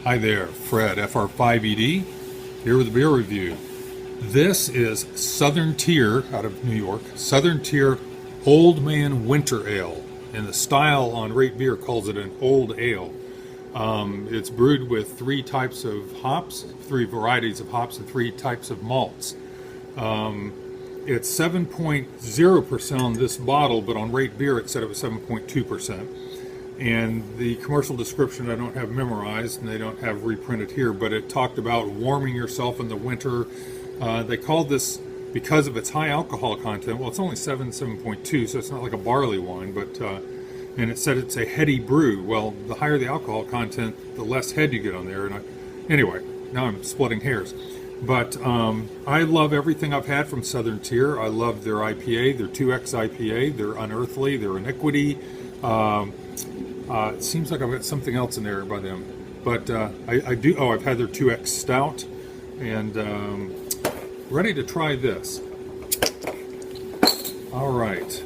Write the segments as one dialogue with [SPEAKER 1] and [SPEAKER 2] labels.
[SPEAKER 1] Hi there, Fred, FR5ED, here with a beer review. This is Southern Tier out of New York, Southern Tier Old Man Winter Ale, and the style on Rate Beer calls it an old ale. It's brewed with three types of hops, three varieties of hops, and three types of malts. It's 7.0% on this bottle, but on Rate Beer it said it was 7.2%. And the commercial description I don't have memorized, and they don't have reprinted here, but it talked about warming yourself in the winter. They called this, because of its high alcohol content, well, it's only 7.2, so it's not like a barley wine, but and it said it's a heady brew. Well, the higher the alcohol content, the less head you get on there. And anyway, now I'm splitting hairs. But I love everything I've had from Southern Tier. I love their IPA, their 2X IPA, their Unearthly, their Iniquity. It seems like I've got something else in there by them, but I do. Oh, I've had their 2X Stout, and ready to try this. All right.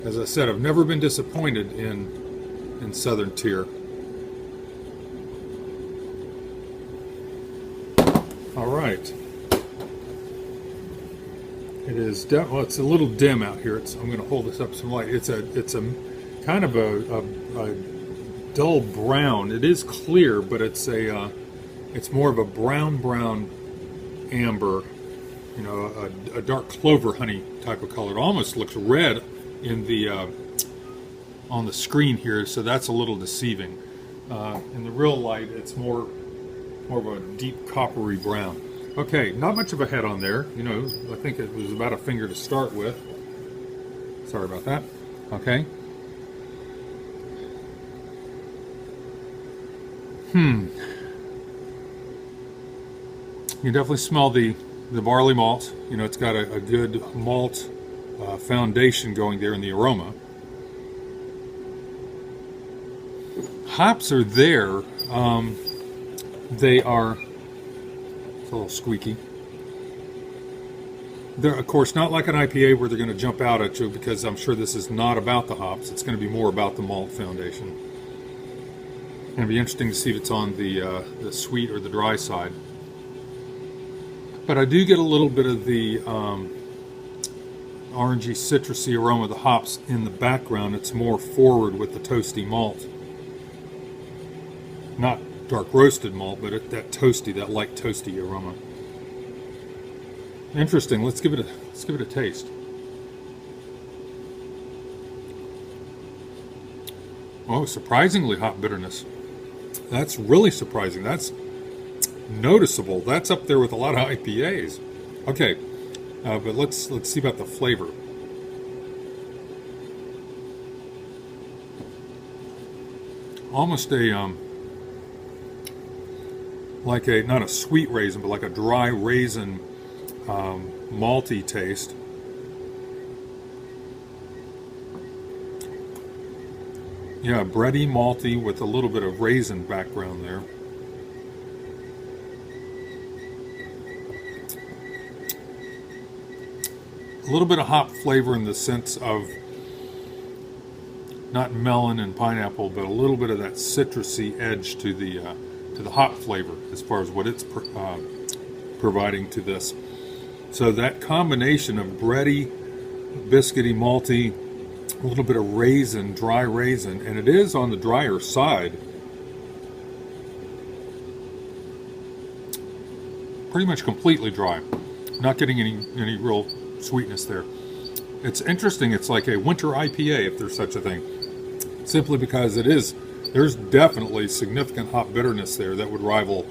[SPEAKER 1] As I said, I've never been disappointed in Southern Tier. All right. It is well, it's a little dim out here. I'm going to hold this up some light. It's a kind of a dull brown. It is clear, but it's more of a brown amber. You know, a dark clover honey type of color. It almost looks red in the on the screen here, so that's a little deceiving. In the real light, it's more of a deep coppery brown. Okay, not much of a head on there. You know, I think it was about a finger to start with. Sorry about that. Okay. You definitely smell the barley malt. You know, it's got a good malt foundation going there in the aroma. Hops are there. They are... It's a little squeaky. They're, of course, not like an IPA where they're going to jump out at you, because I'm sure this is not about the hops. It's going to be more about the malt foundation. And it'll be interesting to see if it's on the sweet or the dry side. But I do get a little bit of the orangey, citrusy aroma of the hops in the background. It's more forward with the toasty malt. Not dark roasted malt, but that toasty, that light toasty aroma. Interesting. Let's give it a taste. Oh, surprisingly hot bitterness. That's really surprising. That's noticeable. That's up there with a lot of IPAs. Okay, but let's see about the flavor. Almost a like a, not a sweet raisin, but like a dry raisin, malty taste. Yeah, bready, malty with a little bit of raisin background there. A little bit of hop flavor in the sense of not melon and pineapple, but a little bit of that citrusy edge to the hop flavor as far as what it's providing to this. So that combination of bready, biscuity, malty, a little bit of raisin, dry raisin, and it is on the drier side. Pretty much completely dry. Not getting any real sweetness there. It's interesting. It's like a winter IPA, if there's such a thing. Simply because there's definitely significant hop bitterness there that would rival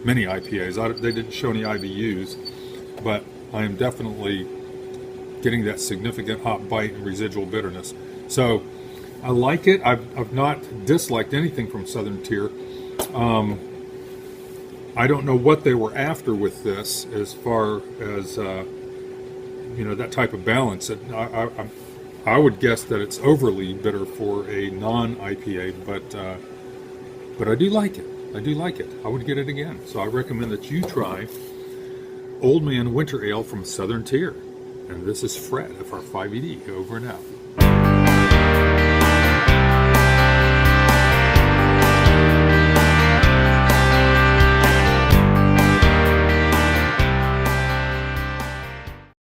[SPEAKER 1] many IPAs. They didn't show any IBUs, but I am definitely getting that significant hop bite and residual bitterness. So I like it. I've not disliked anything from Southern Tier. I don't know what they were after with this as far as you know, that type of balance. I would guess that it's overly bitter for a non-IPA, but I do like it. I do like it. I would get it again. So I recommend that you try Old Man Winter Ale from Southern Tier. And this is Fred, FR5ED, over and out.